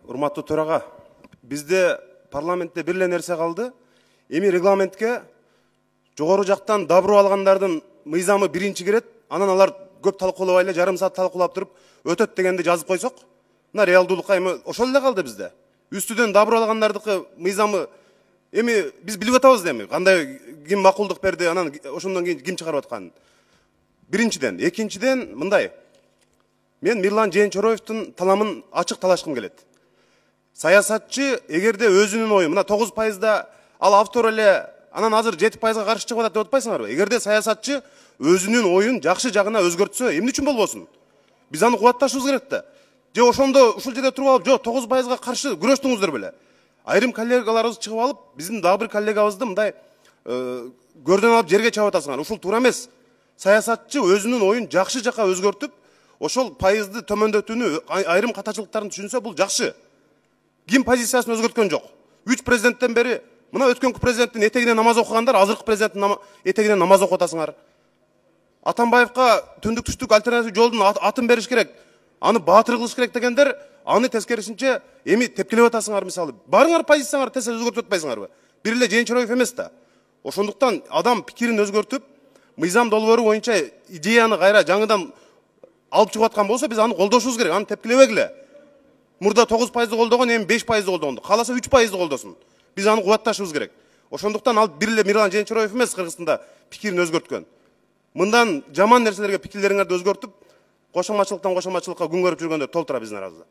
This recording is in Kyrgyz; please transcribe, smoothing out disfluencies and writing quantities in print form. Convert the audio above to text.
Урматтуу төрага, бизде парламентте бир эле нерсе калды. Эми регламентке жогору жактан добро алгандардын мыйзамы биринчи кирет, анан алар көп талкуулабай эле жарым саат талкуулап туруп өтөт дегенди жазып койсок, мына реалдуулукка эми ошол эле калды бизде. Үстүдөн добро алгандардыкы мыйзамы эми биз билип атабыз эми кандай ким макулдук берди, анан ошондон кийин ким чыгарып атканын. Биринчиден, экинчиден мындай. Мен Мирлан Жээнчороевдун таламын ачык талашкым келет. Саясатчы эгерде өзүнүн ою, мына 9%да ал автор эле анан азыр 7%га каршы чыгып атат деп атпайсыңарбы? Эгерде саясатчы өзүнүн оюн жакшы жагына өзгөртсө, эмне үчүн болбосун? Биз аны кубатташыбыз керек да. Же ошондо ушул жерде туруп алып, жок 9%га каршы күрөштүңүздөр беле. Айрым коллегаларыбыз чыгып алып, биздин дагы бир коллегабызды мындай көрдөн алып жерге чабып атасыңар. Ушул туура эмес. Саясатчы өзүнүн оюн жакшы жакка өзгөртүп, ошол пайызды төмөндөтүүнү, айрым катачылыктарын түшүнсө бул жакшы. Ким позициясын өзгөрткөн жок. 3 президенттен бери мына өткөнкү президенттин этегине намаз окугандар, азыркы президенттин этегине намаз окуп атасыңар. Атамбаевка түндүк түштүк альтернатив жолдун атын бериш керек, аны баатыр кылыш керек дегендер, аны тескерисинче эми тепкилеп атасыңар мисалы. Барыңар позицияңар тез өзгөртүп атпайсыңарбы? Бир эле Жээнчороев эмес да. Ошондуктан адам пикирин өзгөртүп, мыйзам долбоору боюнча идеяны кайра жаңыдан алып чыгып аткан болсо, биз аны колдошубуз керек, аны тепкилебегиле. Мурда 9%ды колдогон, эми 5%ды колдогонду. Кааласа 3%ды колдосун. Биз аны кубатташыбыз керек. Ошондуктан ал бир эле Мирлан Жээнчороев эмес Кыргызстанда пикирин өзгөрткөн. Мындан жаман нерселерге пикирлериңерди өзгөртүп, кошомачылыктан кошомачылыкка күн көрүп жүргөндөр толтура биздин арабызда.